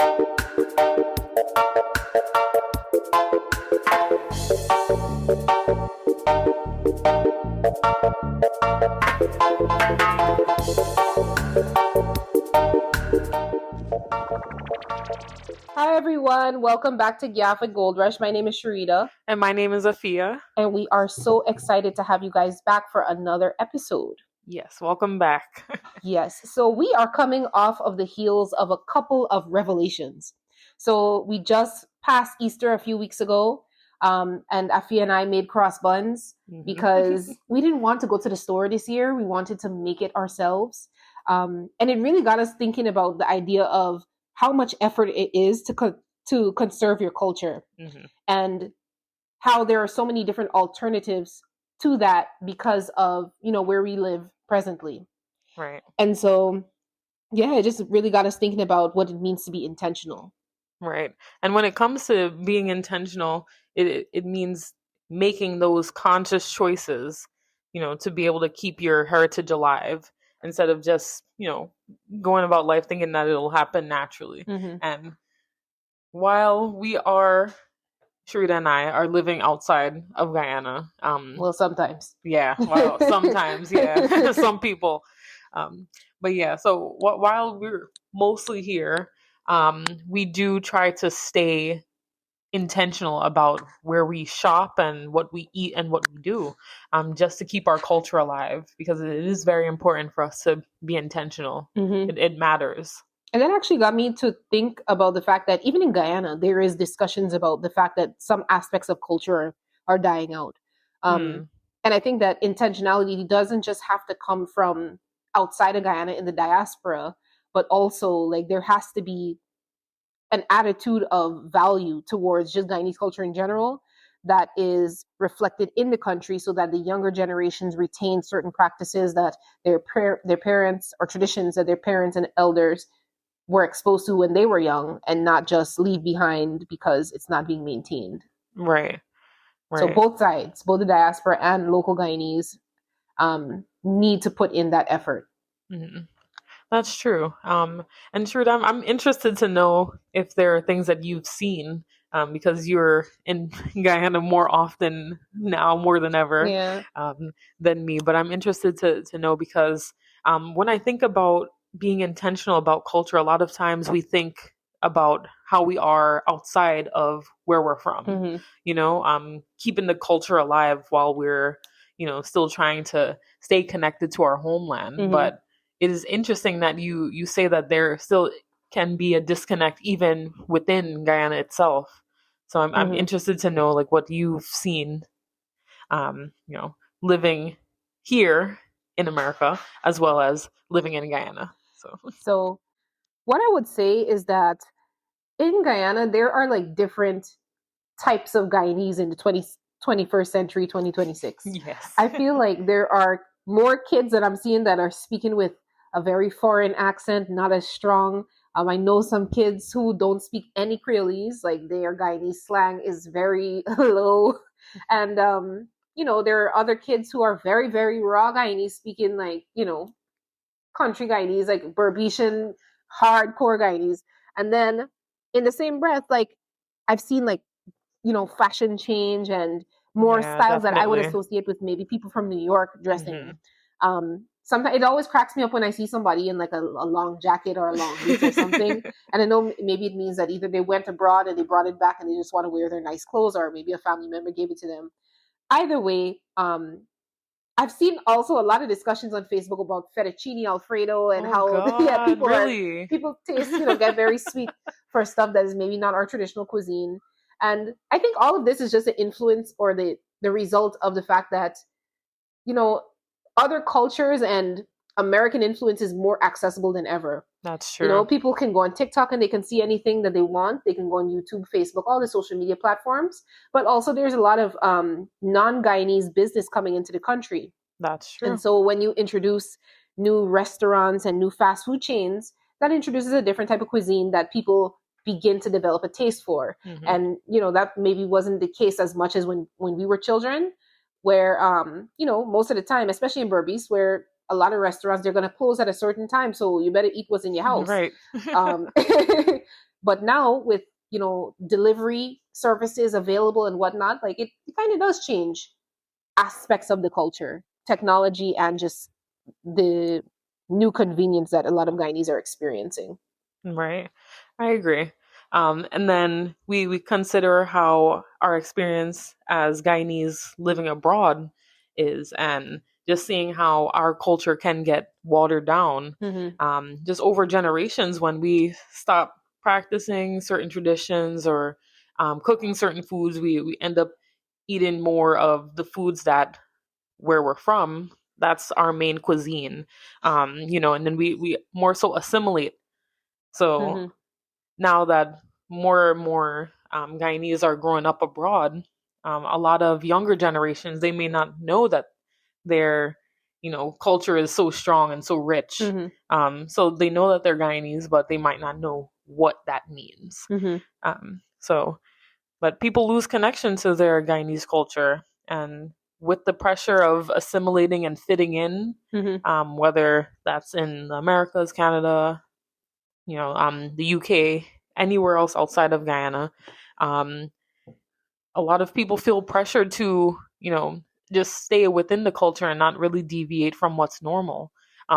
Hi everyone, welcome back to GYaff with G.O.L.D.R.U.S.H. My name is Sherida. And my name is Afia. And we are so excited to have you guys back for another episode. Yes, welcome back. Yes, so we are coming off of the heels of a couple of revelations. So we just passed Easter a few weeks ago, and Afia and I made cross buns because we didn't want to go to the store this year. We wanted to make it ourselves. And it really got us thinking about the idea of how much effort it is to conserve your culture, and how there are so many different alternatives to that because of, where we live presently. Right. And so, yeah, it just really got us thinking about what it means to be intentional. Right. And when it comes to being intentional, it means making those conscious choices, to be able to keep your heritage alive instead of just, going about life thinking that it'll happen naturally. And while Sherida and I are living outside of Guyana. Well, sometimes. Yeah. Well, sometimes. Yeah. Some people. But yeah, so while we're mostly here, we do try to stay intentional about where we shop and what we eat and what we do, just to keep our culture alive, because it is very important for us to be intentional. It matters. And that actually got me to think about the fact that even in Guyana, there is discussions about the fact that some aspects of culture are dying out. And I think that intentionality doesn't just have to come from outside of Guyana in the diaspora, but also like there has to be an attitude of value towards just Guyanese culture in general that is reflected in the country, so that the younger generations retain certain practices that their parents, or traditions that their parents and elders were exposed to when they were young, and not just leave behind because it's not being maintained. Right. So both sides, both the diaspora and local Guyanese, need to put in that effort. That's true. And Sherida, I'm interested to know if there are things that you've seen, because you're in Guyana more often now, more than ever, than me. But I'm interested to know because when I think about being intentional about culture, a lot of times we think about how we are outside of where we're from, keeping the culture alive while we're, still trying to stay connected to our homeland. But it is interesting that you say that there still can be a disconnect even within Guyana itself. So I'm interested to know like what you've seen, living here in America as well as living in Guyana. So what I would say is that in Guyana, there are like different types of Guyanese in the 21st century, 2026. Yes. I feel like there are more kids that I'm seeing that are speaking with a very foreign accent, not as strong. I know some kids who don't speak any Creolese, like their Guyanese slang is very low. And, there are other kids who are very, very raw Guyanese, speaking like, country Guyanese, like Berbetian, hardcore Guyanese. And then in the same breath, like I've seen like, fashion change and more styles that I would associate with maybe people from New York dressing. Sometimes it always cracks me up when I see somebody in like a long jacket or a long boots or something. And I know maybe it means that either they went abroad and they brought it back and they just want to wear their nice clothes, or maybe a family member gave it to them. Either way, I've seen also a lot of discussions on Facebook about fettuccine Alfredo and people taste, get very sweet for stuff that is maybe not our traditional cuisine. And I think all of this is just the influence or the result of the fact that, other cultures and American influence is more accessible than ever. That's true. People can go on TikTok and they can see anything that they want. They can go on YouTube, Facebook, all the social media platforms. But also there's a lot of non-Guyanese business coming into the country. That's true. And so when you introduce new restaurants and new fast food chains, that introduces a different type of cuisine that people begin to develop a taste for. And, that maybe wasn't the case as much as when we were children, where, most of the time, especially in Berbice, where a lot of restaurants, they're going to close at a certain time, so you better eat what's in your house. Right. But now with, delivery services available and whatnot, like it kind of does change aspects of the culture, technology, and just the new convenience that a lot of Guyanese are experiencing. Right. I agree. And then we consider how our experience as Guyanese living abroad is, and just seeing how our culture can get watered down just over generations when we stop practicing certain traditions or cooking certain foods. We end up eating more of the foods that where we're from. That's our main cuisine, and then we more so assimilate. So now that more and more Guyanese are growing up abroad, a lot of younger generations, they may not know that their, culture is so strong and so rich. So they know that they're Guyanese, but they might not know what that means. So, but people lose connection to their Guyanese culture, and with the pressure of assimilating and fitting in, whether that's in the Americas, Canada, the UK, anywhere else outside of Guyana, a lot of people feel pressured to, just stay within the culture and not really deviate from what's normal.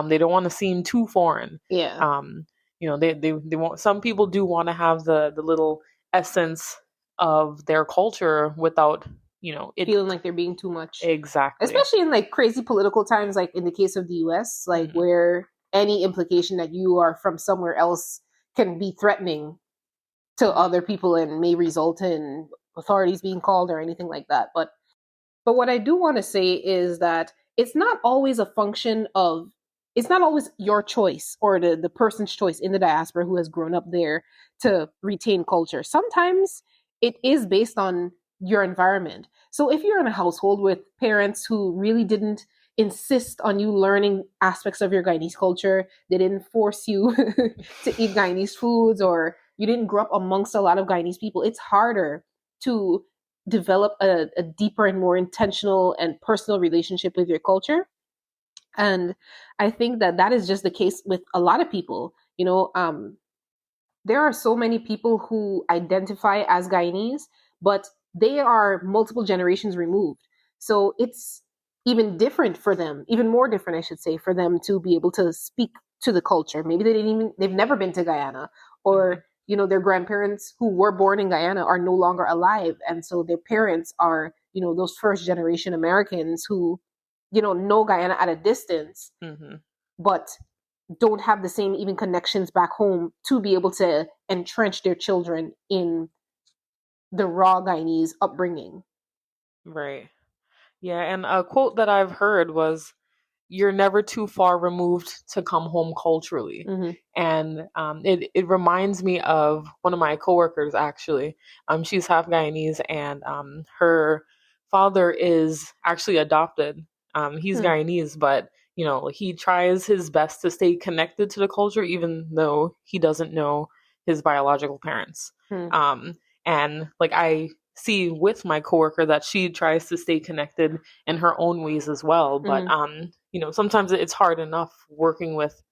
They don't want to seem too foreign. Yeah. They want, some people do want to have the little essence of their culture without, it feeling like they're being too much. Exactly. Especially in like crazy political times, like in the case of the US, like where any implication that you are from somewhere else can be threatening to other people and may result in authorities being called or anything like that. But what I do want to say is that it's not always a function of, it's not always your choice or the person's choice in the diaspora who has grown up there to retain culture. Sometimes it is based on your environment. So if you're in a household with parents who really didn't insist on you learning aspects of your Guyanese culture, they didn't force you to eat Guyanese foods, or you didn't grow up amongst a lot of Guyanese people, it's harder to develop a deeper and more intentional and personal relationship with your culture. And I think that is just the case with a lot of people. There are so many people who identify as Guyanese, but they are multiple generations removed. So it's even different for them, even more different, I should say, for them to be able to speak to the culture. Maybe they've never been to Guyana, or, their grandparents who were born in Guyana are no longer alive. And so their parents are, those first generation Americans who, know Guyana at a distance, but don't have the same even connections back home to be able to entrench their children in the raw Guyanese upbringing. Right. Yeah, and a quote that I've heard was, "You're never too far removed to come home culturally." And it reminds me of one of my coworkers, actually. She's half Guyanese, and her father is actually adopted. He's Guyanese, but he tries his best to stay connected to the culture, even though he doesn't know his biological parents. And like I see with my coworker that she tries to stay connected in her own ways as well. But sometimes it's hard enough working with,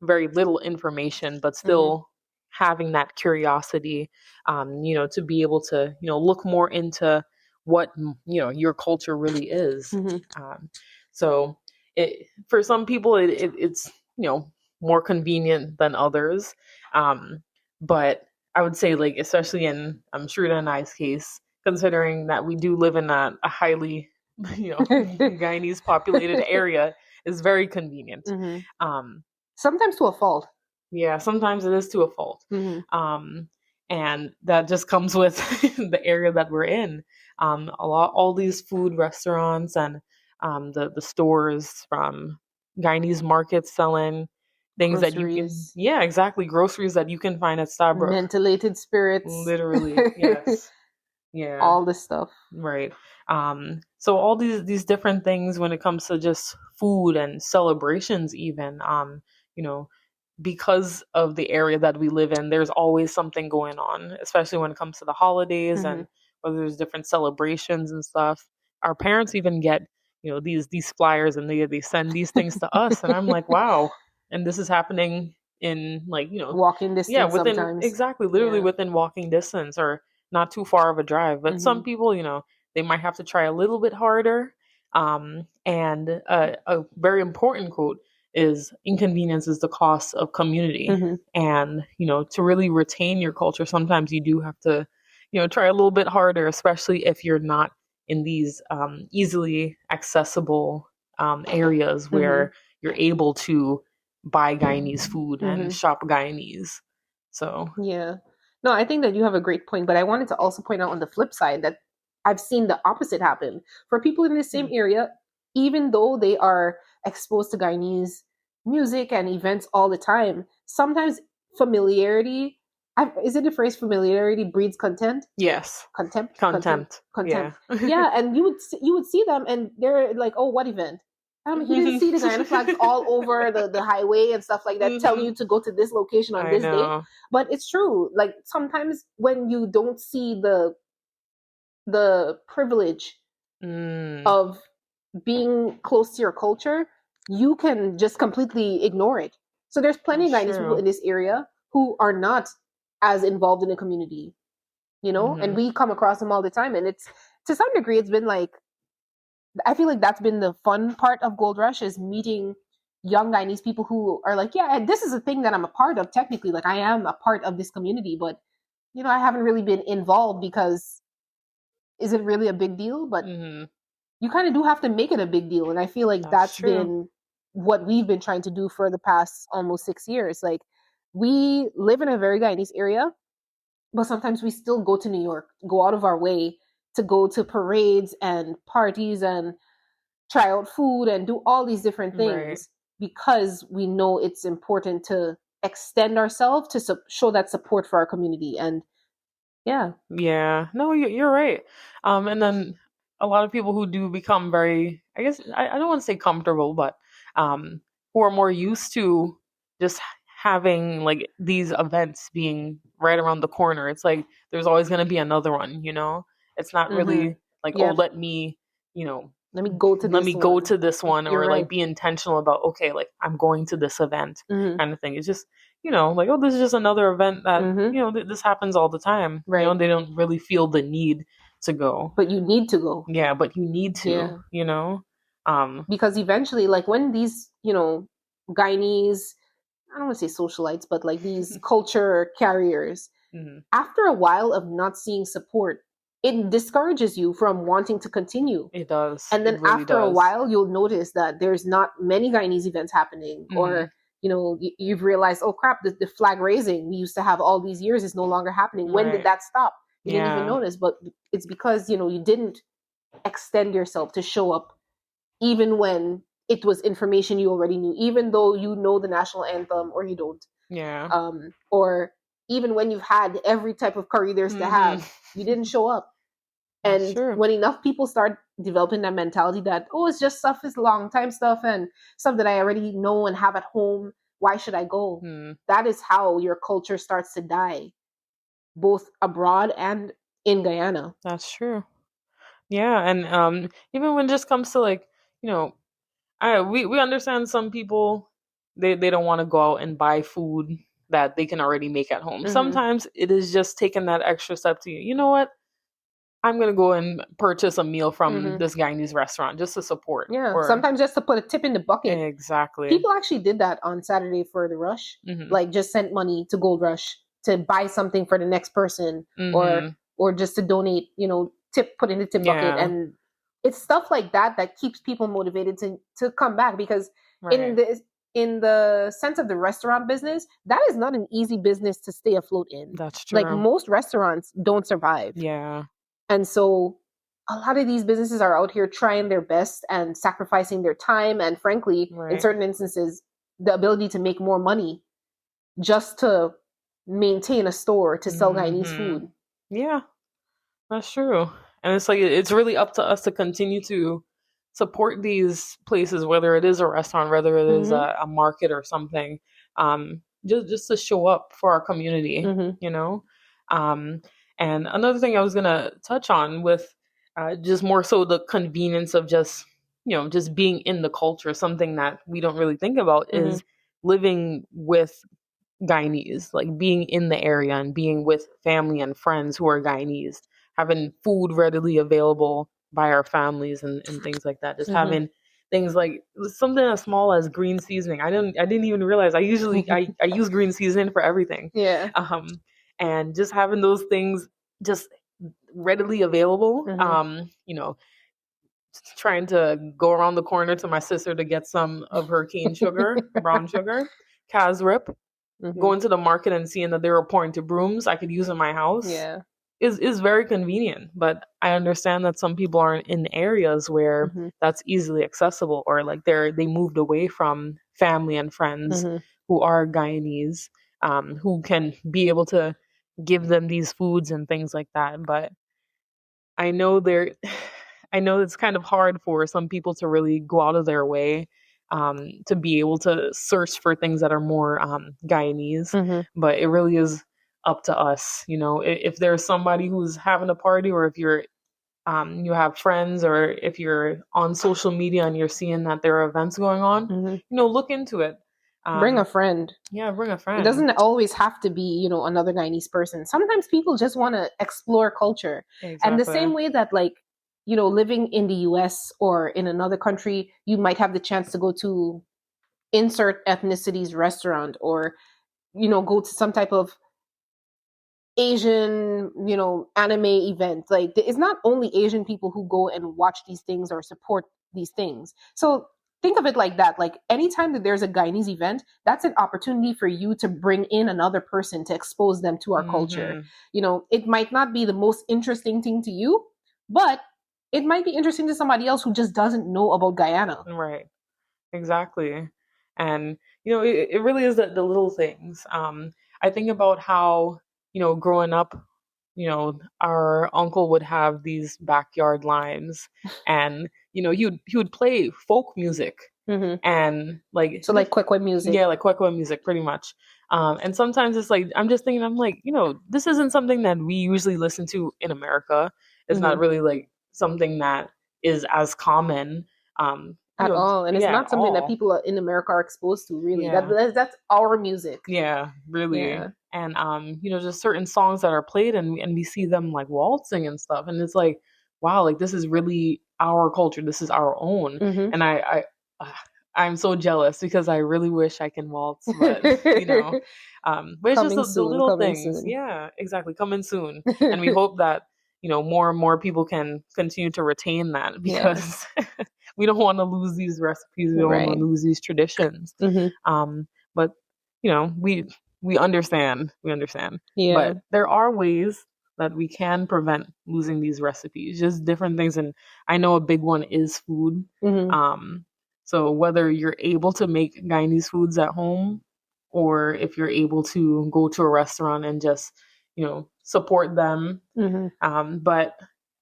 very little information, but still having that curiosity, to be able to, look more into what, your culture really is. So for some people, it's, more convenient than others. But I would say, like, especially in Sherida and I's case, considering that we do live in a highly, Guyanese populated area, is very convenient. Sometimes to a fault. Yeah, sometimes it is to a fault. And that just comes with the area that we're in. All these food restaurants and the stores from Guyanese markets selling things groceries. that you can, exactly, groceries that you can find at Starbucks. Mentholated spirits. Literally, yes. Yeah. All this stuff. Right. So all these different things when it comes to just food and celebrations even, because of the area that we live in, there's always something going on, especially when it comes to the holidays and whether there's different celebrations and stuff. Our parents even get, these flyers, and they send these things to us, and I'm like, wow. And this is happening in, like, walking yeah, distance within, sometimes. exactly, literally Yeah. within walking distance, or not too far of a drive. But some people, they might have to try a little bit harder. And a very important quote is, inconvenience is the cost of community. And, to really retain your culture, sometimes you do have to, try a little bit harder, especially if you're not in these easily accessible areas where you're able to buy Guyanese food and shop Guyanese. So Yeah. No, I think that you have a great point, but I wanted to also point out on the flip side that I've seen the opposite happen. For people in the same area, even though they are exposed to Guyanese music and events all the time, sometimes familiarity, is it the phrase familiarity breeds content? yes, Contempt? contempt. Contempt. Yeah. Yeah, and you would see them and they're like, oh, what event? You didn't see the Guyana flags all over the highway and stuff like that, telling you to go to this location on I this date. know. But it's true. Like sometimes when you don't see the privilege of being close to your culture, you can just completely ignore it. So there's plenty of That's Guyanese people true. in this area who are not as involved in the community, and we come across them all the time. And it's, to some degree, it's been like, I feel like that's been the fun part of Gold Rush, is meeting young Guyanese people who are like, yeah, this is a thing that I'm a part of technically. Like I am a part of this community, but I haven't really been involved because is it really a big deal? But you kind of do have to make it a big deal. And I feel like that's true. been what we've been trying to do for the past almost 6 years. Like we live in a very Guyanese area, but sometimes we still go to New York, go out of our way to go to parades and parties and try out food and do all these different things because we know it's important to extend ourselves to show that support for our community. And yeah, no, you're right. And then a lot of people who do become very, I guess, I don't want to say comfortable, but who are more used to just having like these events being right around the corner. It's like there's always going to be another one. It's not really like, oh, let me, let me go to let this me one. go to this one, You're or right. like be intentional about, okay, like I'm going to this event kind of thing. It's just, like, oh, this is just another event that, this happens all the time. Right. They don't really feel the need to go. But you need to go. Yeah, but you need to, because eventually, like when these, Guyanese, I don't want to say socialites, but like these culture carriers, after a while of not seeing support, it discourages you from wanting to continue. It does. And then It really after a does. while, you'll notice that there's not many Guyanese events happening, or you've realized, oh crap, the flag raising we used to have all these years is no longer happening. When did that stop? You didn't even notice, but it's because you didn't extend yourself to show up, even when it was information you already knew, even though you know the national anthem or you don't. Yeah. Or even when you've had every type of curry there's to have, you didn't show up. And when enough people start developing that mentality that, oh, it's just stuff, is long time stuff and stuff that I already know and have at home, why should I go? That is how your culture starts to die, both abroad and in Guyana. That's true. Yeah, and even when it just comes to like, we understand some people, they don't want to go out and buy food that they can already make at home. Sometimes it is just taking that extra step to, you know what? I'm gonna go and purchase a meal from this Guyanese restaurant just to support. Yeah, sometimes just to put a tip in the bucket. Exactly. People actually did that on Saturday for the Rush. Like just sent money to Gold Rush to buy something for the next person, or just to donate, put in the tip bucket. And it's stuff like that that keeps people motivated to come back, because in the sense of the restaurant business, that is not an easy business to stay afloat in. That's true. Like most restaurants don't survive. Yeah. And so a lot of these businesses are out here trying their best and sacrificing their time and, frankly, in certain instances, the ability to make more money just to maintain a store to sell Guyanese food. Yeah, that's true. And it's like, it's really up to us to continue to support these places, whether it is a restaurant, whether it is a market or something, just to show up for our community, And another thing I was going to touch on with just more so the convenience of just just being in the culture, something that we don't really think about is living with Guyanese, like being in the area and being with family and friends who are Guyanese, having food readily available by our families and things like that. Just having things like something as small as green seasoning. I didn't even realize I use green seasoning for everything. Yeah. And just having those things just readily available. Trying to go around the corner to my sister to get some of her cane sugar, brown sugar, Casrip. Going to the market and seeing that they were pouring to brooms I could use in my house is very convenient. But I understand that some people aren't in areas where that's easily accessible, or like they moved away from family and friends who are Guyanese, who can be able to give them these foods and things like that. But I know I know it's kind of hard for some people to really go out of their way to be able to search for things that are more Guyanese, but it really is up to us. If there's somebody who's having a party, or if you have friends, or if you're on social media and you're seeing that there are events going on, look into it. Bring a friend. Yeah, bring a friend. It doesn't always have to be, another Guyanese person. Sometimes people just want to explore culture. Exactly. And the same way that, like, living in the US or in another country, you might have the chance to go to insert ethnicity's restaurant, or, go to some type of Asian, anime event. Like, it's not only Asian people who go and watch these things or support these things. So think of it like that. Like, anytime that there's a Guyanese event, that's an opportunity for you to bring in another person to expose them to our culture. It might not be the most interesting thing to you, but it might be interesting to somebody else who just doesn't know about Guyana. Right. Exactly. And, it really is the little things. I think about how, growing up, our uncle would have these backyard limes, and, he would play folk music. And like, so like Kwekwe music. Yeah, like Kwekwe music, pretty much. And sometimes it's like, I'm just thinking, I'm like, this isn't something that we usually listen to in America. It's not really like something that is as common at all, and it's not something that people in America are exposed to, really. That's our music. Yeah, really. And just certain songs that are played, and we see them like waltzing and stuff, and it's like, wow, like this is really our culture, this is our own. And I'm so jealous, because I really wish I can waltz, but but it's just the little things. Soon. Yeah, exactly, coming soon. And we hope that more and more people can continue to retain that, because we don't want to lose these recipes, we don't want to lose these traditions. But we understand. But there are ways that we can prevent losing these recipes, just different things. And I know a big one is food. So whether you're able to make Guyanese foods at home, or if you're able to go to a restaurant and just, support them. But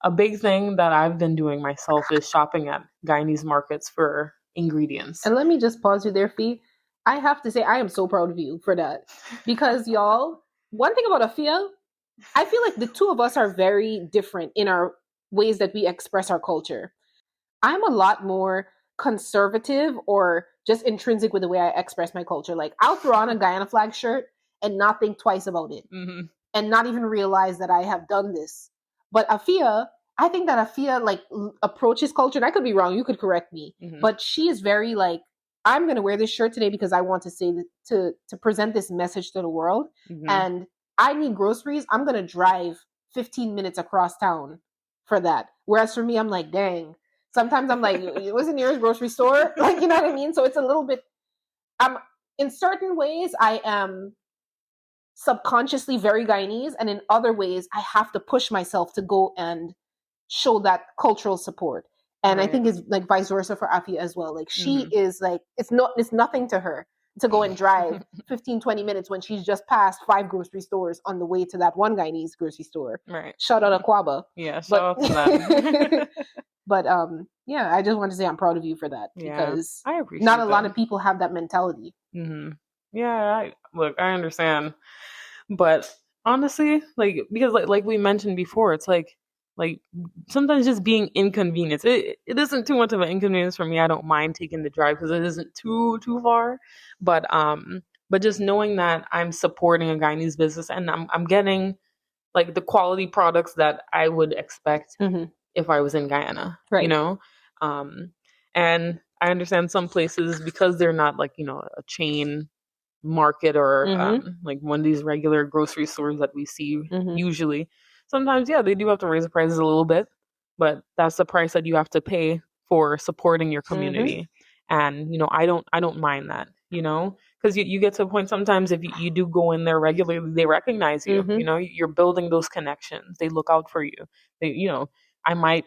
a big thing that I've been doing myself is shopping at Guyanese markets for ingredients. And let me just pause you there, Fee. I have to say, I am so proud of you for that. Because y'all, one thing about Afia, I feel like the two of us are very different in our ways that we express our culture. I'm a lot more conservative, or just intrinsic with the way I express my culture. Like, I'll throw on a Guyana flag shirt and not think twice about it, and not even realize that I have done this. But Afia, I think that Afia like approaches culture, and I could be wrong, you could correct me, but she is very like, I'm going to wear this shirt today because I want to say to present this message to the world, and I need groceries. I'm going to drive 15 minutes across town for that. Whereas for me, I'm like, dang. Sometimes I'm like, what's the nearest grocery store? Like, you know what I mean? So it's a little bit, in certain ways, I am subconsciously very Guyanese, and in other ways, I have to push myself to go and show that cultural support. And I think it's like vice versa for Afia as well. Like, she is like, it's nothing to her to go and drive 15, 20 minutes when she's just passed 5 grocery stores on the way to that one Guyanese grocery store. Right. Shout out Aquaba. Yeah, shout out to them. But I just want to say I'm proud of you for that, because I appreciate not a lot of people have that mentality. Yeah, I understand, but honestly, like, because like we mentioned before, it's like like sometimes just being inconvenienced. It isn't too much of an inconvenience for me. I don't mind taking the drive because it isn't too far. But just knowing that I'm supporting a Guyanese business and I'm getting like the quality products that I would expect if I was in Guyana, Right. you know? And I understand some places because they're not like, you know, a chain market or like one of these regular grocery stores that we see usually. Sometimes, yeah, they do have to raise the prices a little bit, but that's the price that you have to pay for supporting your community. And you know, I don't mind that, you know, because you get to a point sometimes if you do go in there regularly, they recognize you. You know, you're building those connections. They look out for you. They, you know, I might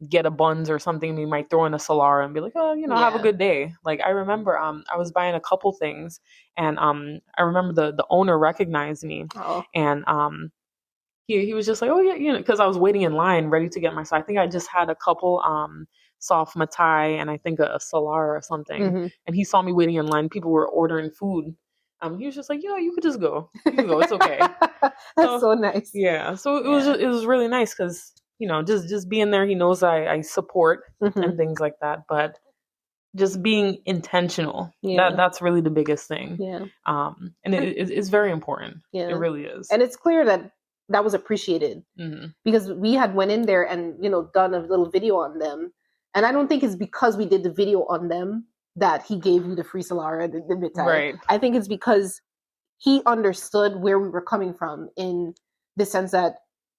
get a buns or something. We might throw in a Solara and be like, oh, you know, have a good day. Like I remember, I was buying a couple things, and I remember the owner recognized me, and he was just like, oh yeah, you know, because I was waiting in line ready to get my. So I think I just had a couple soft matai and I think a Solara or something, and he saw me waiting in line. People were ordering food. He was just like, you could just go. You can go. It's okay. That's so nice. Yeah. So it was really nice because, you know, just being there, he knows I support and things like that. But just being intentional, that's really the biggest thing. Yeah. And it's very important. Yeah. It really is. And it's clear that was appreciated because we had went in there and, you know, done a little video on them. And I don't think it's because we did the video on them that he gave you the free Solara, the Mitai. Right. I think it's because he understood where we were coming from in the sense that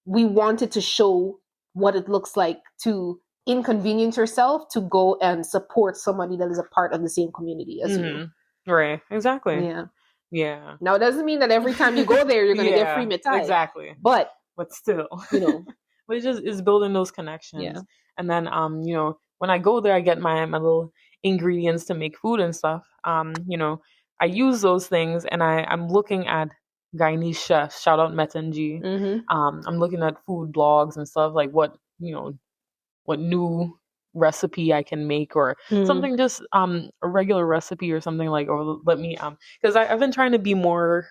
we wanted to show what it looks like to inconvenience yourself to go and support somebody that is a part of the same community as you. Right. Exactly. Yeah. Yeah. Now, it doesn't mean that every time you go there, you're going to get free mitai. Exactly. But still, you know. But it's building those connections. Yeah. And then, you know, when I go there, I get my little ingredients to make food and stuff. You know, I use those things and I'm looking at Guyanese chefs, shout out Metanji. I'm looking at food blogs and stuff like what new recipe I can make or something, just a regular recipe or something like, or let me because I've been trying to be more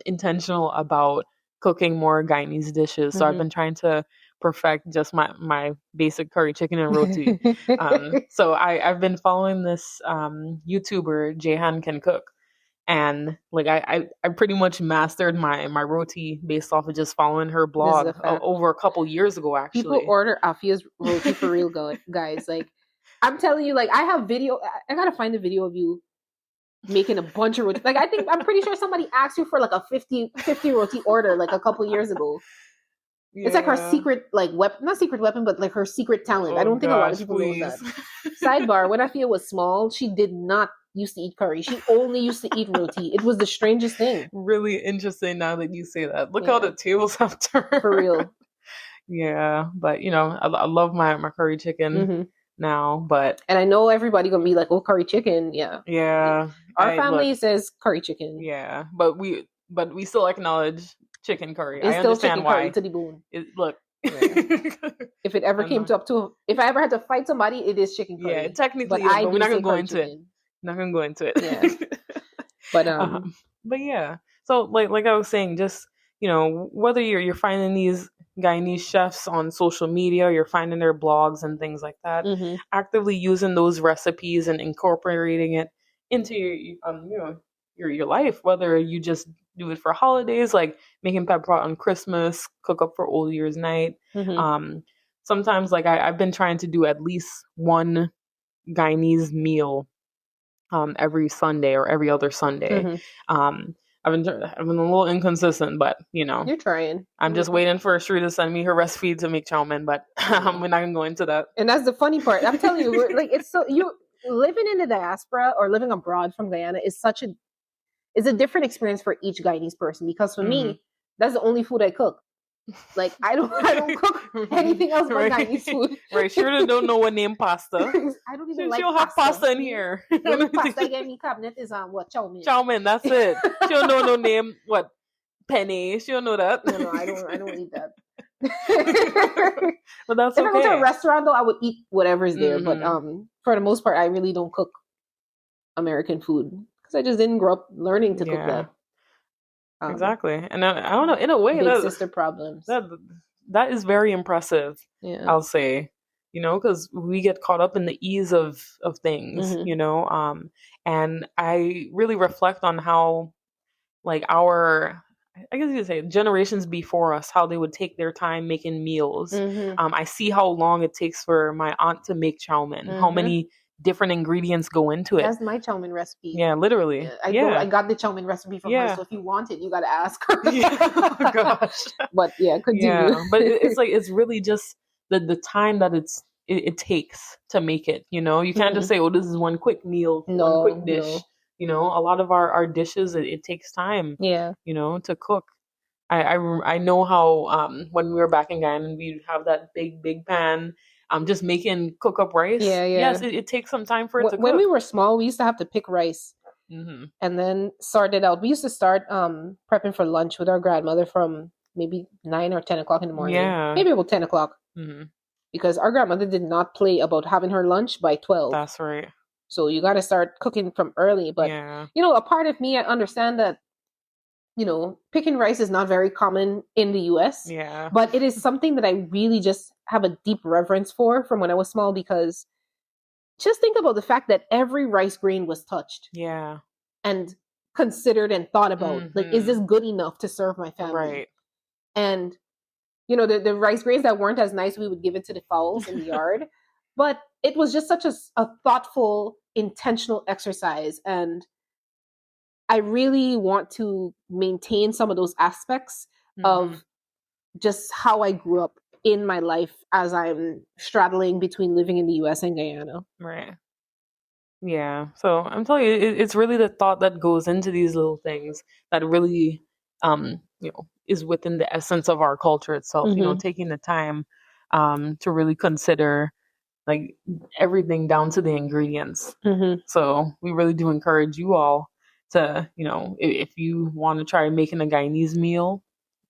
intentional about cooking more Guyanese dishes. So I've been trying to perfect just my basic curry chicken and roti. So I've been following this YouTuber Jehan Can Cook. And like I pretty much mastered my roti based off of just following her blog over a couple years ago. Actually, people order Afia's roti for real, guys. Like I'm telling you, like I have video. I gotta find a video of you making a bunch of roti. Like I'm pretty sure somebody asked you for like a 50 roti order like a couple years ago. Yeah. It's like her secret, like weapon, not secret weapon, but like her secret talent. I don't think a lot of people know that. Sidebar: when Afia was small, she did not used to eat curry. She only used to eat roti. It was the strangest thing. Really interesting now that you say that. Look how the tables have turned. For real. Yeah, but you know, I love my curry chicken now, but and I know everybody gonna be like, "Oh, curry chicken." Yeah. Our family says curry chicken. Yeah, but we still acknowledge chicken curry. It's I still understand chicken why. curry to the bone. Look. If it ever came to if I ever had to fight somebody, it is chicken curry. Yeah, technically, but we're not gonna go into it. Not gonna go into it. Yeah. But yeah. So like I was saying, just you know, whether you're finding these Guyanese chefs on social media, you're finding their blogs and things like that, actively using those recipes and incorporating it into your life, whether you just do it for holidays, like making pepper pot on Christmas, cook up for Old Year's Night. Sometimes like I've been trying to do at least one Guyanese meal every Sunday or every other Sunday. I've been a little inconsistent, but you know, you're trying. I'm just waiting for Sherida to send me her recipe to make chow mein, but we're not gonna go into that. And that's the funny part. I'm telling you, like it's so you living in the diaspora or living abroad from Guyana is it's a different experience for each Guyanese person, because for me, that's the only food I cook. Like I don't cook anything else but Guyanese food. Right, Sherida don't know what name pasta. I don't even like she'll have pasta in here. The only pasta I get in my cabinet is what, chow mein. Chow mein, that's it. She don't know no name, what, penne. She don't know that. No, I don't eat that. But that's if okay. I go to a restaurant though, I would eat whatever's there. But for the most part, I really don't cook American food because I just didn't grow up learning to cook that. Exactly. And I don't know, in a way, big sister problems. that is very impressive. Yeah. I'll say, because we get caught up in the ease of things, and I really reflect on how, like, I guess you could say generations before us, how they would take their time making meals. I see how long it takes for my aunt to make chow mein, how many different ingredients go into it. That's my chow mein recipe. Yeah, literally. I got the chow mein recipe from her, so if you want it, you got to ask her. Oh, gosh. But yeah, continue. Yeah, but it's like, it's really just the time that it takes to make it. You can't just say, "Oh, this is one quick meal, one quick dish." A lot of our dishes, it takes time. Yeah. To cook. I know how when we were back in Guyana, we'd have that big pan, just making cook up rice. Yeah. Yes, it takes some time for it to cook. When we were small, we used to have to pick rice and then sort it out. We used to start prepping for lunch with our grandmother from maybe 9 or 10 o'clock in the morning. Yeah. Maybe about 10 o'clock. Because our grandmother did not play about having her lunch by 12. That's right. So you got to start cooking from early. But, a part of me, I understand that, picking rice is not very common in the U.S. Yeah. But it is something that I really just have a deep reverence for from when I was small, because just think about the fact that every rice grain was touched. Yeah. And considered and thought about. Like, is this good enough to serve my family? Right. And, the rice grains that weren't as nice, we would give it to the fowls in the yard. But it was just such a thoughtful, intentional exercise. And I really want to maintain some of those aspects of just how I grew up in my life as I'm straddling between living in the US and Guyana. Right. Yeah. So I'm telling you, it's really the thought that goes into these little things that really, is within the essence of our culture itself. Taking the time to really consider, like, everything down to the ingredients. So we really do encourage you all to, if you want to try making a Guyanese meal,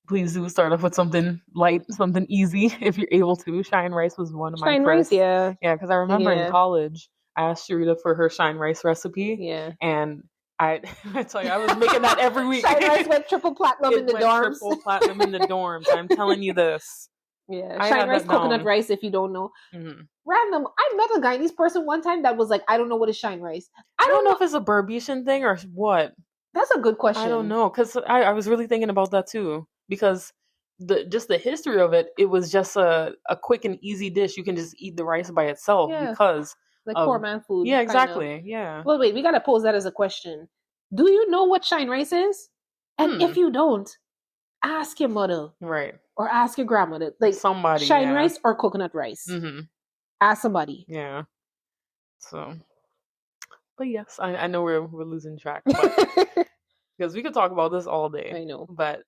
please do start off with something light, something easy if you're able to. Shine rice was one of my first. Rice, yeah. Yeah, because I remember in college, I asked Sherida for her shine rice recipe. Yeah. And I tell you, I was making that every week. Shine rice went triple platinum in the dorms. Triple platinum in the dorms. I'm telling you this. Yeah, shine rice, coconut rice, if you don't know. Random. I met a Guyanese person one time that was like, I don't know what is shine rice. I don't know if it's a Berbican thing or what. That's a good question. I don't know, because I was really thinking about that too. Because the history of it was just a quick and easy dish. You can just eat the rice by itself because like poor man food. Yeah, exactly. Yeah. Well, wait, we gotta pose that as a question. Do you know what shine rice is? And if you don't, ask your mother. Right. Or ask your grandmother. Like, somebody. Shine rice or coconut rice. Ask somebody. Yeah. So, but yes, I know we're losing track. Because we could talk about this all day. I know. But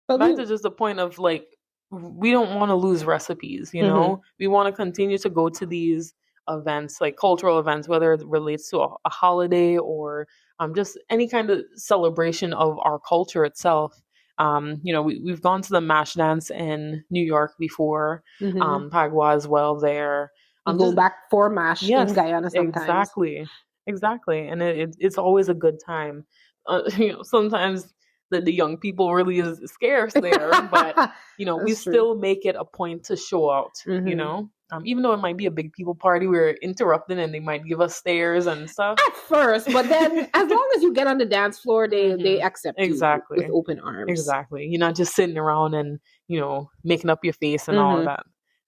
back to just the point of, like, we don't want to lose recipes, We want to continue to go to these events, like cultural events, whether it relates to a holiday or just any kind of celebration of our culture itself. We've gone to the mash dance in New York before, Pagua as well there. Go back for mash in Guyana sometimes. Exactly. And it's always a good time. Sometimes the young people really is scarce there, but we still make it a point to show out. Even though it might be a big people party, we're interrupting and they might give us stares and stuff at first, but then as long as you get on the dance floor, they accept you with open arms. Exactly. You're not just sitting around and making up your face and all of that.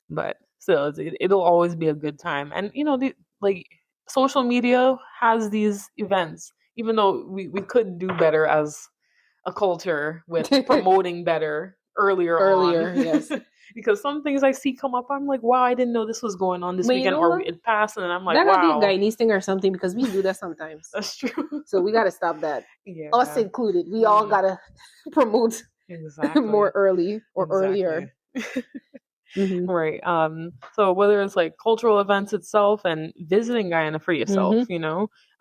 But still, it'll always be a good time. And social media has these events, even though we could do better as a culture with promoting better earlier on. Yes. Because some things I see come up, I'm like, wow, I didn't know this was going on this weekend, or it passed, and I'm like, that wow. That might be a Guyanese thing or something, because we do that sometimes. That's true. So we got to stop that. Yeah. Us included. We all got to promote more early or earlier. Right. So whether it's like cultural events itself and visiting Guyana for yourself,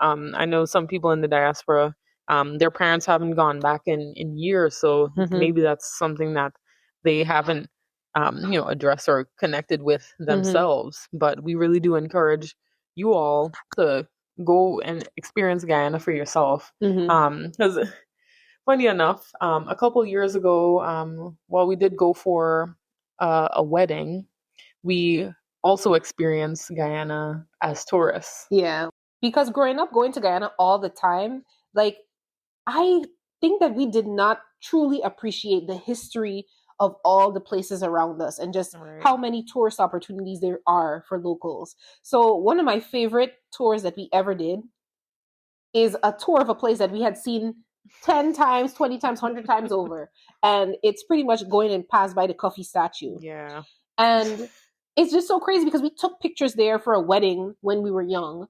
I know some people in the diaspora, their parents haven't gone back in years, so maybe that's something that they haven't addressed or connected with themselves. But we really do encourage you all to go and experience Guyana for yourself. Because funny enough, a couple years ago, we did go for a wedding, we also experience Guyana as tourists. Yeah. Because growing up, going to Guyana all the time, like, I think that we did not truly appreciate the history of all the places around us and just Right. how many tourist opportunities there are for locals. So one of my favorite tours that we ever did is a tour of a place that we had seen 10 times, 20 times, 100 times over. And it's pretty much going and pass by the coffee statue. Yeah. And it's just so crazy because we took pictures there for a wedding when we were young.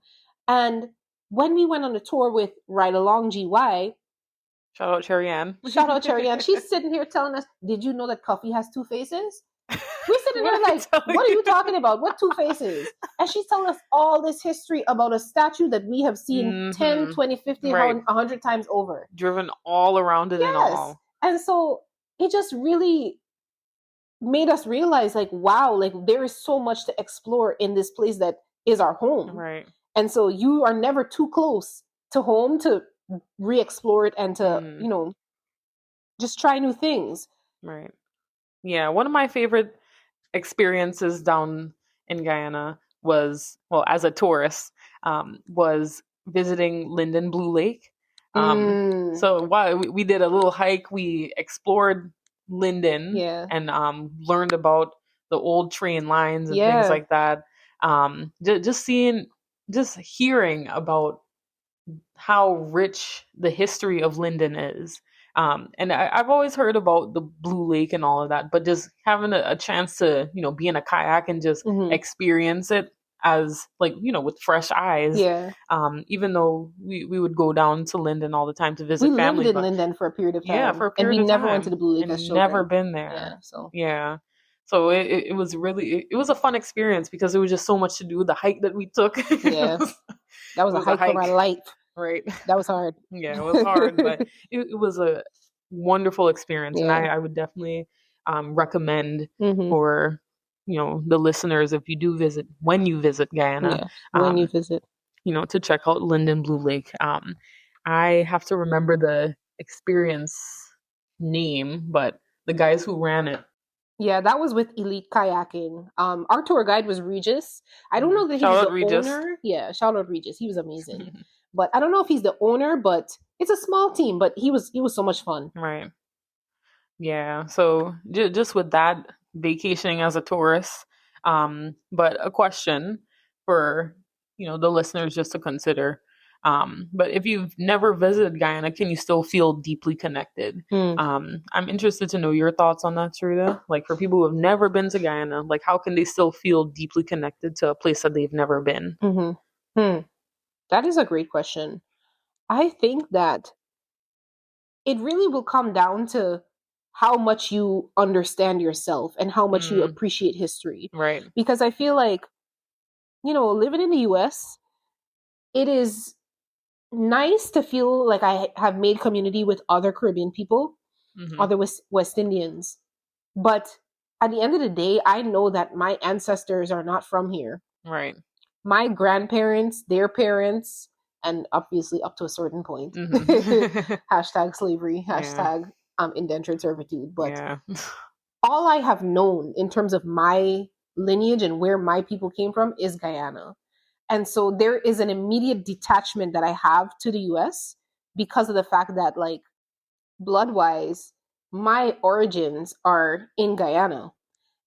And when we went on the tour with Ride Along GY, Shout out Sherida. shout out Cherry, and she's sitting here telling us, "Did you know that coffee has two faces?" We're sitting there like, "What are you talking about? What two faces?" And she's telling us all this history about a statue that we have seen 10, 20, 50, Right. 100 times over. Driven all around it and all. And so it just really made us realize, like, wow, like there is so much to explore in this place that is our home. Right. And so you are never too close to home to re-explore it and to, just try new things. Right. Yeah. One of my favorite experiences down in Guyana was, well, as a tourist, was visiting Linden Blue Lake. So we did a little hike. We explored Linden and learned about the old train lines and things like that. Just hearing about how rich the history of Linden is. And I've always heard about the Blue Lake and all of that, but just having a chance to, be in a kayak and just experience it as, like, with fresh eyes. Yeah. Even though we would go down to Linden all the time to visit family. We lived in Linden for a period of time. Yeah, for a period of time. And we never went to the Blue Lake as children. Never been there. Yeah, so it was really, it was a fun experience because it was just so much to do. The hike that we took. Yeah. That was a hike for my life. Right. That was hard. Yeah, it was hard, but it was a wonderful experience. And I would definitely recommend for, the listeners, if you do visit, when you visit Guyana, when you visit, to check out Linden Blue Lake. I have to remember the experience name, but the guys who ran it. Yeah, that was with Elite Kayaking. Our tour guide was Regis. I don't know that he was the owner. Yeah, shout out Regis. He was amazing. But I don't know if he's the owner, but it's a small team, but he was so much fun. Right. Yeah. So just with that, vacationing as a tourist. But a question for, the listeners just to consider. But if you've never visited Guyana, can you still feel deeply connected? I'm interested to know your thoughts on that, Sherida. Like, for people who have never been to Guyana, like, how can they still feel deeply connected to a place that they've never been? That is a great question. I think that it really will come down to how much you understand yourself and how much you appreciate history. Right. Because I feel like, living in the US, it is nice to feel like I have made community with other Caribbean people, other West Indians. But at the end of the day, I know that my ancestors are not from here. Right. My grandparents, their parents, and obviously up to a certain point, hashtag slavery, hashtag indentured servitude. But all I have known in terms of my lineage and where my people came from is Guyana. And so there is an immediate detachment that I have to the US because of the fact that, like, blood-wise, my origins are in Guyana.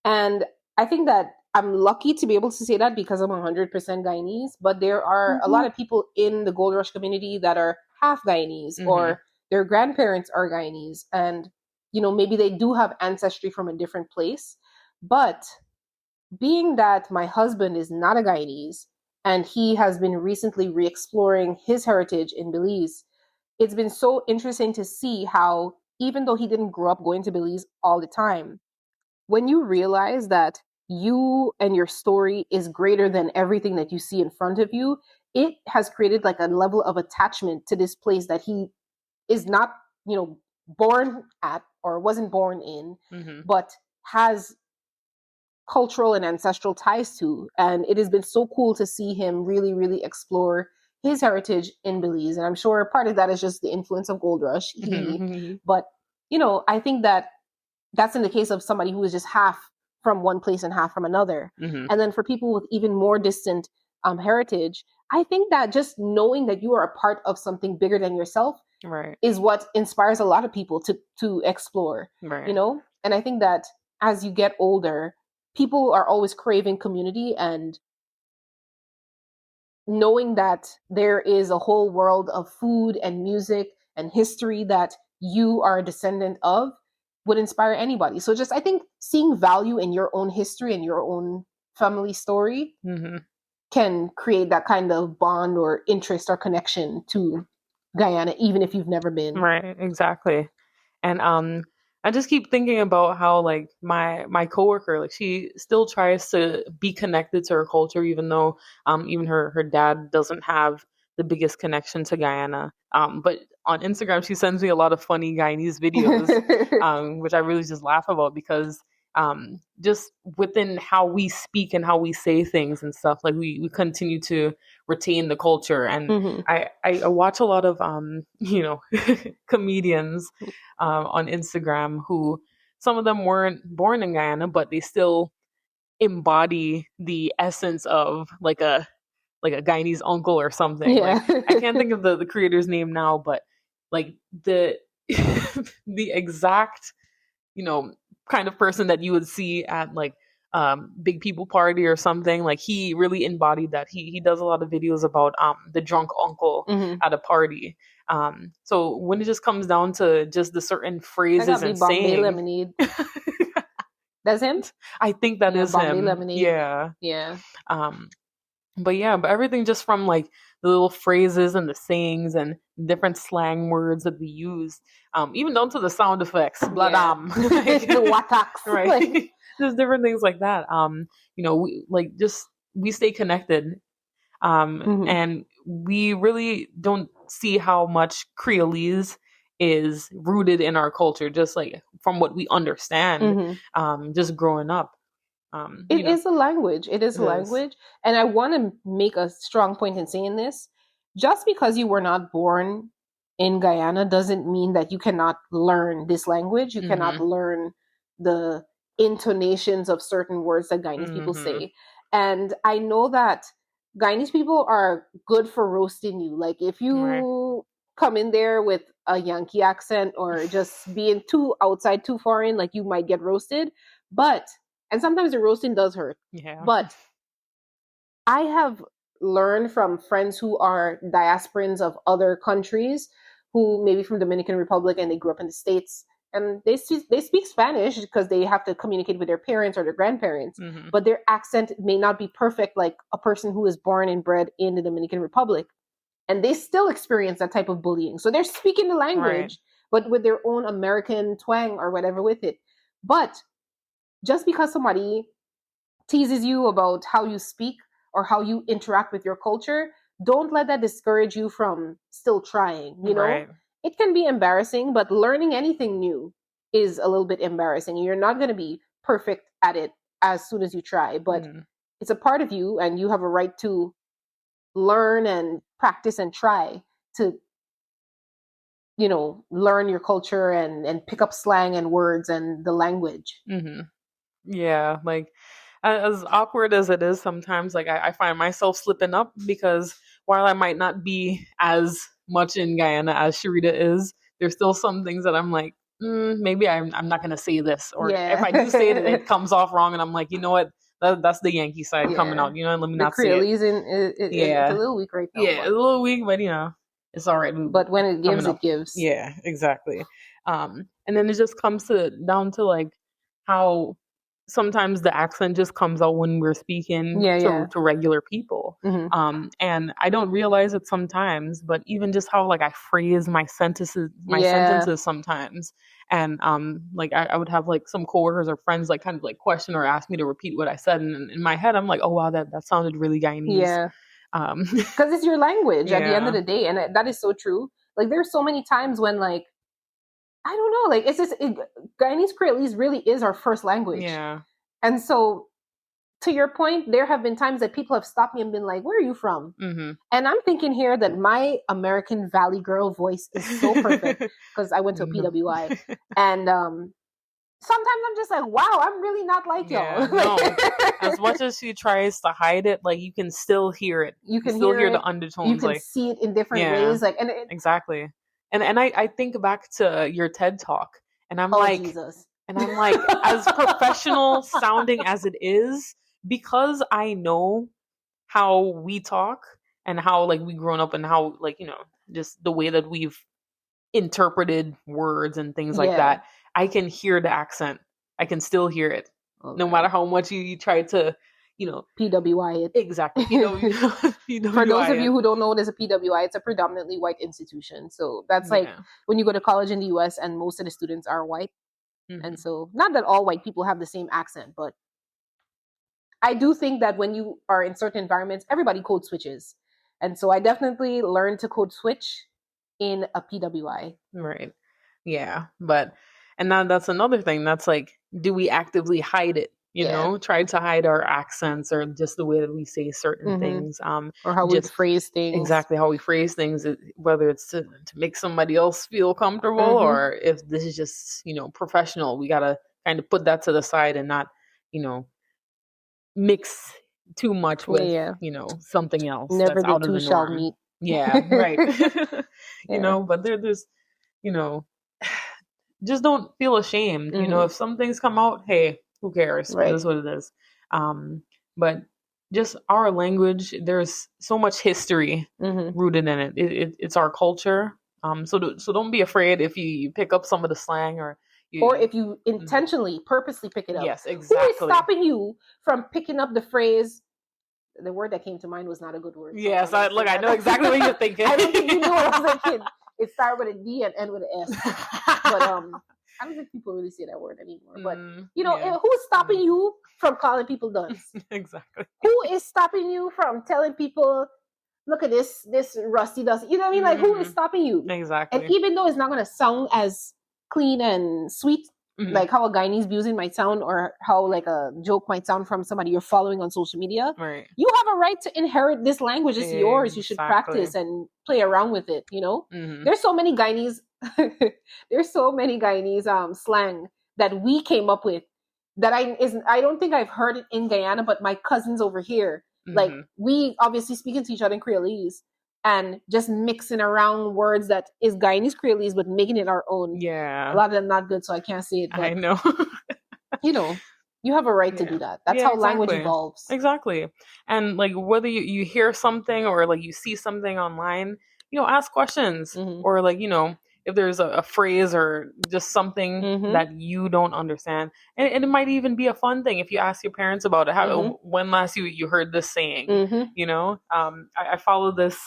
And I think that I'm lucky to be able to say that because I'm 100% Guyanese, but there are a lot of people in the Gold Rush community that are half Guyanese or their grandparents are Guyanese. And, maybe they do have ancestry from a different place. But being that my husband is not a Guyanese and he has been recently re-exploring his heritage in Belize, it's been so interesting to see how, even though he didn't grow up going to Belize all the time, when you realize that you and your story is greater than everything that you see in front of you, it has created like a level of attachment to this place that he is not, born at or wasn't born in, but has cultural and ancestral ties to. And it has been so cool to see him really, really explore his heritage in Belize. And I'm sure part of that is just the influence of Gold Rush. But, I think that that's in the case of somebody who is just half from one place and half from another. Mm-hmm. And then for people with even more distant heritage, I think that just knowing that you are a part of something bigger than yourself Right. is what inspires a lot of people to explore, Right. you know? And I think that as you get older, people are always craving community, and knowing that there is a whole world of food and music and history that you are a descendant of would inspire anybody. So just, I think, seeing value in your own history and your own family story Mm-hmm. can create that kind of bond or interest or connection to Guyana, even if you've never been. Right, exactly. And I just keep thinking about how like my coworker, like she still tries to be connected to her culture, even though even her dad doesn't have the biggest connection to Guyana. But on Instagram she sends me a lot of funny Guyanese videos, which I really just laugh about, because just within how we speak and how we say things and stuff, like we continue to retain the culture. And Mhm. I watch a lot of comedians on Instagram who, some of them weren't born in Guyana, but they still embody the essence of like a Guyanese uncle or something. Yeah. Like I can't think of the creator's name now, but like the the exact, kind of person that you would see at like big people party or something. Like he really embodied that. He does a lot of videos about the drunk uncle Mhm. at a party. So when it just comes down to just the certain That phrases gotta be and Bombay saying, Lemonade. That's him? I think that Yeah, is Bombay him. Lemonade. Yeah. Yeah. But everything just from like the little phrases and the sayings and different slang words that we use, even down to the sound effects, bladam, The wataks. right? Like, There's different things like that. We stay connected, mhm. and we really don't see how much Creolese is rooted in our culture, just like from what we understand, Mhm. just growing up. It is a language. It is It a is. language. And I want to make a strong point in saying this. Just because you were not born in Guyana doesn't mean that you cannot learn this language. You cannot Mhm. learn the intonations of certain words that Guyanese people Mhm. say. And I know that Guyanese people are good for roasting you. Like if Right. you come in there with a Yankee accent or just being too outside, too foreign, like you might get roasted. But and sometimes the roasting does hurt. Yeah. But I have learned from friends who are diasporans of other countries, who maybe from Dominican Republic and they grew up in the States, and they speak Spanish because they have to communicate with their parents or their grandparents, Mhm. but their accent may not be perfect like a person who is born and bred in the Dominican Republic, and they still experience that type of bullying. So they're speaking the language, Right. but with their own American twang or whatever with it. But just because somebody teases you about how you speak or how you interact with your culture, don't let that discourage you from still trying, you know? Right. It can be embarrassing, but learning anything new is a little bit embarrassing. You're not going to be perfect at it as soon as you try, but Mhm. it's a part of you and you have a right to learn and practice and try to, learn your culture and pick up slang and words and the language. Mhm. Yeah, like as awkward as it is sometimes, like I find myself slipping up, because while I might not be as much in Guyana as Sherida is, there's still some things that I'm like, maybe I'm not gonna say this, or if Yeah. I do say it, it comes off wrong, and I'm like, you know what, that's the Yankee side coming Yeah. out. Let me The not say it. Creolese it's a Yeah, little weak right now, yeah, a little weak, but it's all right. but when it gives, Coming it up. gives. Yeah, exactly. And then it just comes down to like how sometimes the accent just comes out when we're speaking Yeah, yeah. to regular people. Hmm. And I don't realize it sometimes, but even just how like I phrase my Yeah. sentences sometimes. And like I would have like some coworkers or friends like kind of like question or ask me to repeat what I said, and in my head I'm like, oh wow, that sounded really Guyanese. Yeah. Because it's your language at the end of Yeah. the day, and that is so true. Like there's so many times when, like, I don't know, like it's just Guyanese Creolese really is our first language. Yeah. And so, to your point, there have been times that people have stopped me and been like, "Where are you from?" Mm-hmm. And I'm thinking here that my American Valley girl voice is so perfect because I went to a No. PWI, and sometimes I'm just like, wow, I'm really not like Yeah, y'all. no. As much as she tries to hide it, like you can still hear it. You can still hear hear the it. You undertones. can Like, see it in different yeah, ways. Like, and exactly. And I think back to your TED talk, and I'm oh like, Jesus. as professional sounding as it is, because I know how we talk and how like we grown up and how like just the way that we've interpreted words and things like Yeah. that, I can hear the accent. I can still hear it, no Okay. matter how much you try to, PWI it. exactly. For those of PWI you it. who don't know what is a PWI, it's a predominantly white institution. So that's like Yeah. when you go to college in the US and most of the students are white. And so, not that all white people have the same accent, but I do think that when you are in certain environments, everybody code switches. And so I definitely learned to code switch in a PWI. Right. Yeah. But, and that's another thing. That's like, do we actively hide it? Yeah. Try to hide our accents or just the way that we say certain Mm-hmm. things. Or how we Just phrase things. exactly how we phrase things, whether it's to make somebody else feel comfortable or if this is just, professional. We got to kind of put that to the side and not, mix too much with, Yeah. something else Never that's the out of two the shall norm. meet. Yeah, right. Yeah. But there's, you know, just don't feel ashamed. If some things come out, hey, who cares? It Right. is what it is. But just our language, there's so much history rooted in it. It's our culture. So don't be afraid if you pick up some of the slang or if you intentionally, purposely pick it up. Yes, Who is exactly. stopping you from picking up the phrase? The word that came to mind was not a good word. Yes, I know exactly what you're thinking. I don't think you knew what I was thinking. It started with a D and ended with an S. But I don't think people really say that word anymore. But who's stopping you from calling people dunce? Exactly. Who is stopping you from telling people, look at this rusty dusty? You know what I mean? Like, who is stopping you? Exactly. And even though it's not going to sound as clean and sweet, like how a Guyanese musing might sound, or how like a joke might sound from somebody you're following on social media, right? You have a right to inherit this language. It's yours. You should practice and play around with it. There's so many Guyanese, slang that we came up with that I don't think I've heard it in Guyana, but my cousins over here, like we obviously speaking to each other in Creolese and just mixing around words that is Guyanese Creolese, but making it our own. Yeah. A lot of them not good, so I can't say it. But, I know. You have a right to do that. That's how language evolves. Exactly. And like whether you hear something or like you see something online, ask questions or like, if there's a phrase or just something that you don't understand. And it might even be a fun thing if you ask your parents about it. When last you heard this saying, I follow this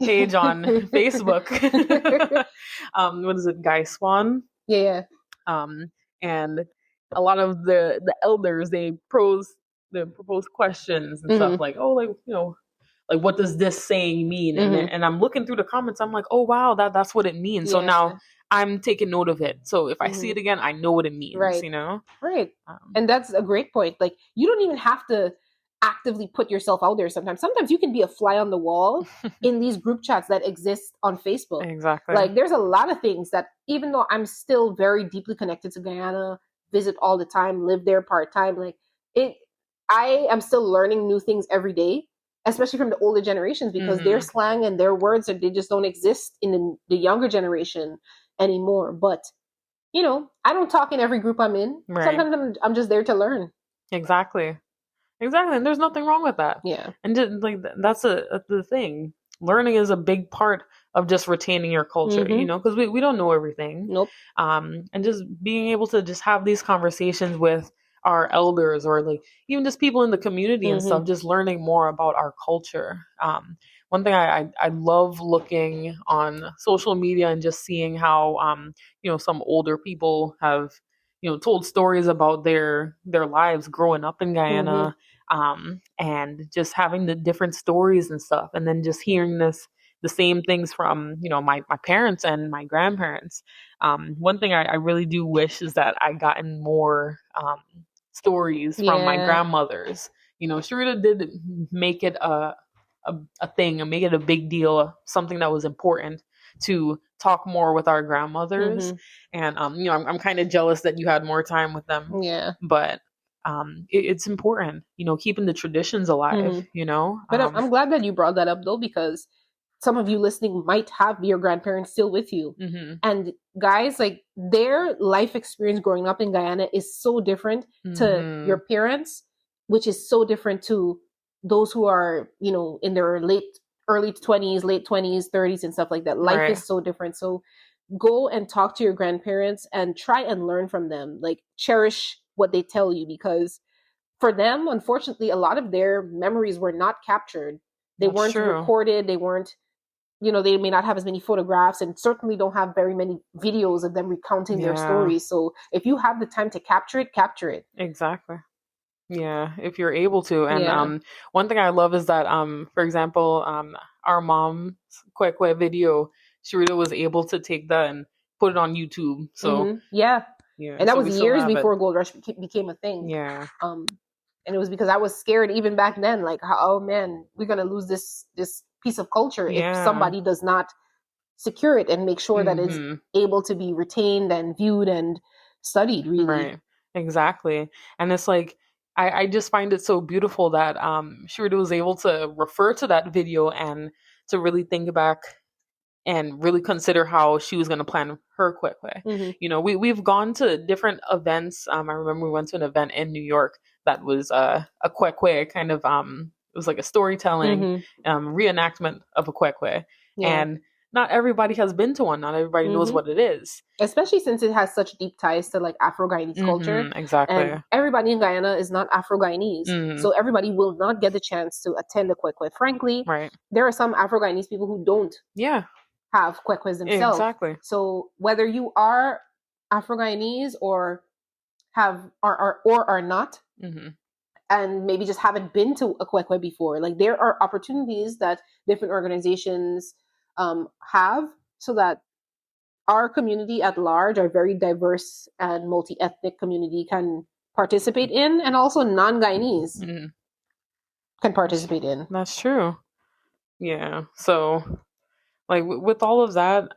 page on Facebook. What is it? Guy Swan. Yeah. And a lot of the elders, they propose questions and stuff like, oh, like, like what does this saying mean? And I'm looking through the comments, I'm like, oh wow, that's what it means. So now I'm taking note of it. So if I see it again, I know what it means. Right. Right. And that's a great point. Like you don't even have to actively put yourself out there sometimes you can be a fly on the wall in these group chats that exist on Facebook. Exactly. Like there's a lot of things that even though I'm still very deeply connected to Guyana, visit all the time, live there part-time, like I am still learning new things every day, especially from the older generations, because their slang and their words, they just don't exist in the younger generation anymore. But I don't talk in every group I'm in. Right. Sometimes I'm just there to learn. Exactly. And there's nothing wrong with that. Yeah. And just, like that's the thing. Learning is a big part of just retaining your culture, because we don't know everything. Nope. And just being able to just have these conversations with our elders or like even just people in the community and stuff, just learning more about our culture. One thing I love looking on social media and just seeing how some older people have told stories about their lives growing up in Guyana, and just having the different stories and stuff, and then just hearing the same things from my parents and my grandparents. One thing I really do wish is that I gotten more stories from my grandmothers. Sherida did make it a thing and make it a big deal, something that was important. to talk more with our grandmothers. And I'm kind of jealous that you had more time with them. Yeah. But it's important, keeping the traditions alive. But I'm glad that you brought that up, though, because some of you listening might have your grandparents still with you. And guys, like, their life experience growing up in Guyana is so different to your parents, which is so different to those who are, in their early 20s, late 20s, 30s and stuff like that. Life is so different. So go and talk to your grandparents and try and learn from them. Like, cherish what they tell you, because for them, unfortunately, a lot of their memories were not captured. They weren't recorded. They weren't, they may not have as many photographs, and certainly don't have very many videos of them recounting their stories. So if you have the time to capture it, capture it. Exactly. Yeah, if you're able to. And one thing I love is that, for example, our mom's Kwekwe video, Sherida was able to take that and put it on YouTube. So yeah, and that was years before Gold Rush became a thing. Yeah. And it was because I was scared even back then, like, oh man, we're gonna lose this piece of culture if somebody does not secure it and make sure that it's able to be retained and viewed and studied, really. Right. Exactly. And it's like, I just find it so beautiful that Sherida was able to refer to that video and to really think back and really consider how she was going to plan her Kwekwe. We've gone to different events. I remember we went to an event in New York that was a Kwekwe kind of, it was like a storytelling reenactment of a Kwekwe. And not everybody has been to one. Not everybody knows what it is. Especially since it has such deep ties to like Afro-Guyanese culture. Exactly. And everybody in Guyana is not Afro-Guyanese. So everybody will not get the chance to attend a Kwekwe. Frankly, there are some Afro-Guyanese people who don't have Kwekwes themselves. Exactly. So whether you are Afro-Guyanese or are not, and maybe just haven't been to a Kwekwe before, like, there are opportunities that different organizations have, so that our community at large, our very diverse and multi-ethnic community, can participate in, and also non-Guyanese can participate in. That's true. Yeah. So, like, with all of that,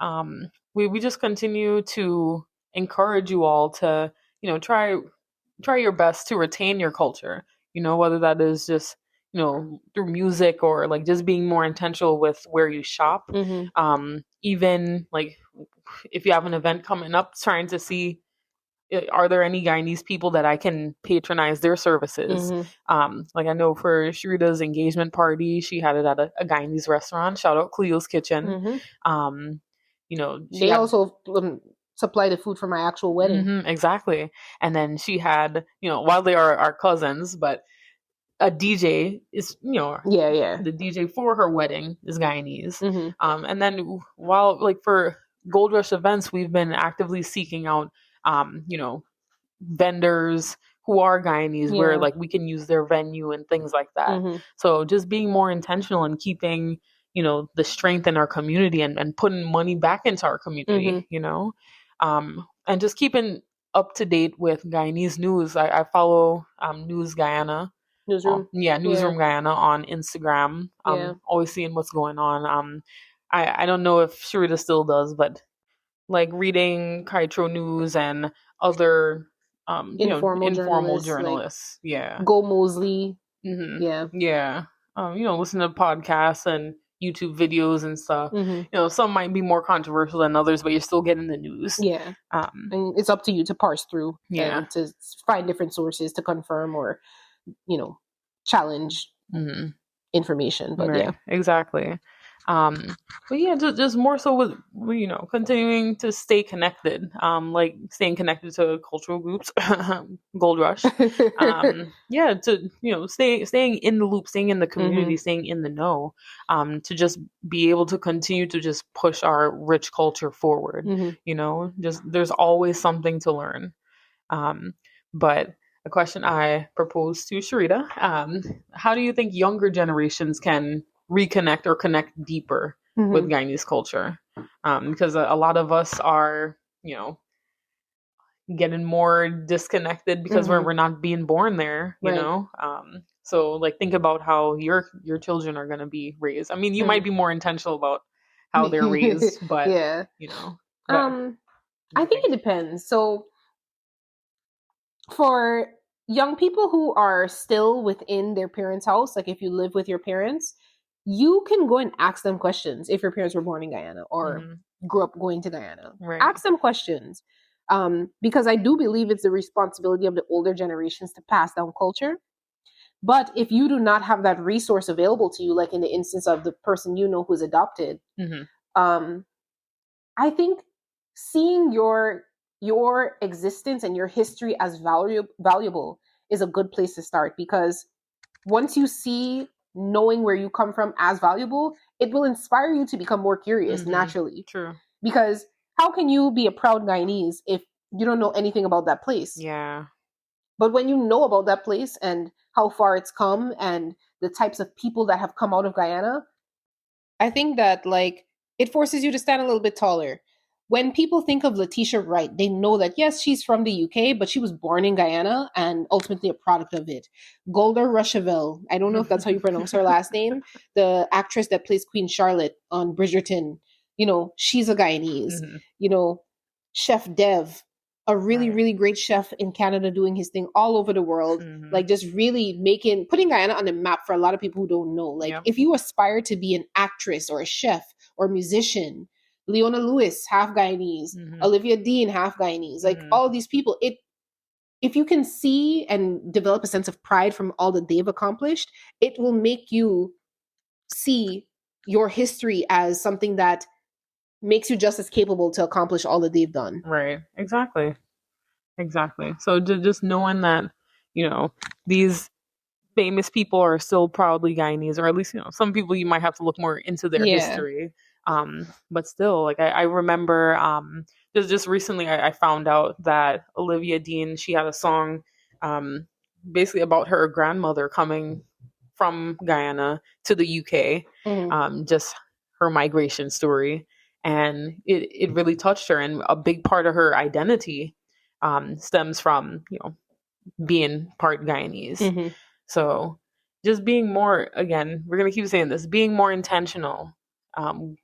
we just continue to encourage you all to, try your best to retain your culture, whether that is just, through music or like just being more intentional with where you shop. Even like if you have an event coming up, trying to see, are there any Guyanese people that I can patronize their services? Like, I know for Sherida's engagement party, she had it at a Guyanese restaurant. Shout out Cleo's Kitchen. They also supply the food for my actual wedding. Exactly. And then she had, while they are our cousins, but a DJ is, the DJ for her wedding is Guyanese. And then while, like, for Gold Rush events, we've been actively seeking out, vendors who are Guyanese, where like we can use their venue and things like that. So just being more intentional and keeping, the strength in our community and putting money back into our community, and just keeping up to date with Guyanese news. I follow News Guyana. Newsroom. Newsroom Guyana on Instagram. Always seeing what's going on. I don't know if Sherida still does, but like reading Kaitro News and other informal journalists. Like Go Mosley. Listen to podcasts and YouTube videos and stuff. Some might be more controversial than others, but you're still getting the news. And it's up to you to parse through and to find different sources to confirm or challenge information. But exactly. But just more so with, continuing to stay connected, like staying connected to cultural groups, Gold Rush, to, staying in the loop, staying in the community, staying in the know, to just be able to continue to just push our rich culture forward, just, there's always something to learn. But a question I proposed to Sherida, how do you think younger generations can reconnect or connect deeper with Guyanese culture? Because a lot of us are, getting more disconnected because we're not being born there, you know? So like, think about how your children are going to be raised. I mean, you might be more intentional about how they're raised, but yeah. But I think it depends. So for young people who are still within their parents' house, like if you live with your parents, you can go and ask them questions if your parents were born in Guyana or grew up going to Guyana. Right. Ask them questions. Because I do believe it's the responsibility of the older generations to pass down culture. But if you do not have that resource available to you, like in the instance of the person you know who's adopted, I think seeing your existence and your history as valuable is a good place to start, because once you see knowing where you come from as valuable, it will inspire you to become more curious naturally. True. Because how can you be a proud Guyanese if you don't know anything about that place? Yeah. But when you know about that place and how far it's come and the types of people that have come out of Guyana, I think that like it forces you to stand a little bit taller. When people think of Letitia Wright, they know that yes, she's from the UK, but she was born in Guyana and ultimately a product of it. G.O.L.D.R.U.S.H, I don't know if that's how you pronounce her last name, the actress that plays Queen Charlotte on Bridgerton, she's a Guyanese. Chef Dev, a really, really great chef in Canada doing his thing all over the world, like just really putting Guyana on the map for a lot of people who don't know. Like if you aspire to be an actress or a chef or a musician, Leona Lewis, half Guyanese, Olivia Dean, half Guyanese, like all these people, if you can see and develop a sense of pride from all that they've accomplished, it will make you see your history as something that makes you just as capable to accomplish all that they've done. Right. Exactly. So just knowing that, these famous people are still proudly Guyanese, or at least, some people you might have to look more into their history. But still, like I remember, just recently I found out that Olivia Dean, she had a song, basically about her grandmother coming from Guyana to the UK, just her migration story. And it really touched her. And a big part of her identity stems from, being part Guyanese. So just being more, again, we're going to keep saying this, being more intentional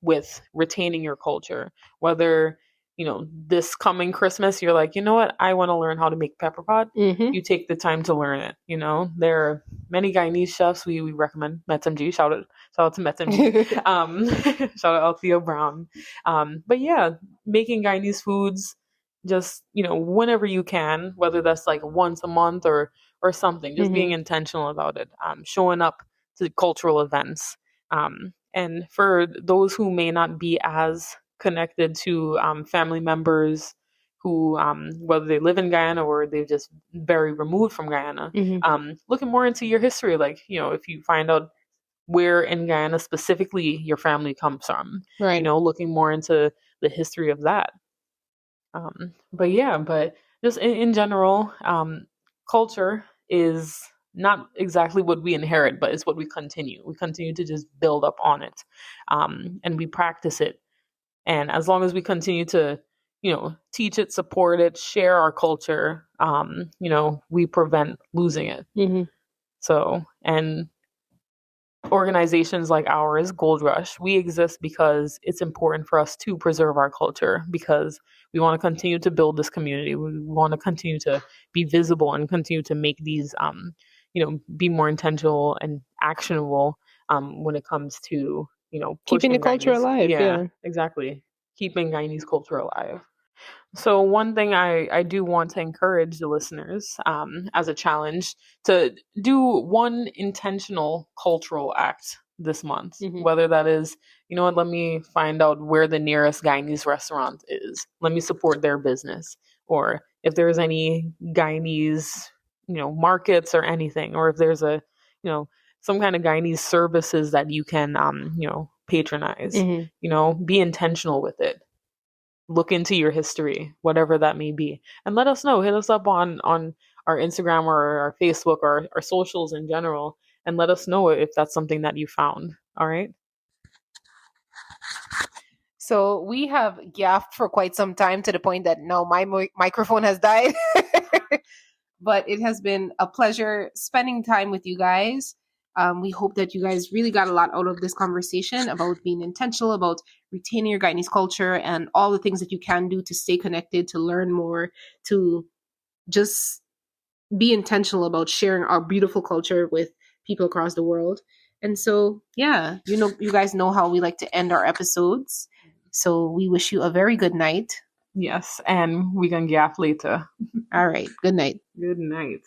with retaining your culture. Whether, this coming Christmas, you're like, you know what, I want to learn how to make pepper pot. You take the time to learn it. There are many Guyanese chefs we recommend. MetMG, shout out to MetMG. Shout out Althea Brown. But yeah, making Guyanese foods, just, whenever you can, whether that's like once a month or something, just being intentional about it, showing up to cultural events. And for those who may not be as connected to family members who, whether they live in Guyana or they've just very removed from Guyana, looking more into your history, like, if you find out where in Guyana specifically your family comes from, right. Looking more into the history of that. But just in general, culture is not exactly what we inherit, but it's what we continue. We continue to just build up on it, and we practice it. And as long as we continue to, teach it, support it, share our culture, we prevent losing it. So, and organizations like ours, G.O.L.D.R.U.S.H, we exist because it's important for us to preserve our culture, because we want to continue to build this community. We want to continue to be visible and continue to make these, be more intentional and actionable when it comes to, keeping the culture alive. Yeah, exactly. Keeping Guyanese culture alive. So one thing I do want to encourage the listeners, as a challenge, to do one intentional cultural act this month, whether that is, let me find out where the nearest Guyanese restaurant is. Let me support their business. Or if there's any Guyanese, markets or anything, or if there's a, some kind of Guyanese services that you can, patronize, be intentional with it. Look into your history, whatever that may be, and let us know. Hit us up on our Instagram or our Facebook or our socials in general, and let us know if that's something that you found. All right. So we have GYaffed for quite some time, to the point that now my microphone has died. But it has been a pleasure spending time with you guys. We hope that you guys really got a lot out of this conversation about being intentional about retaining your Guyanese culture and all the things that you can do to stay connected, to learn more, to just be intentional about sharing our beautiful culture with people across the world. And so, yeah, you guys know how we like to end our episodes. So we wish you a very good night. Yes, and we can GYaff later. All right. Good night. Good night.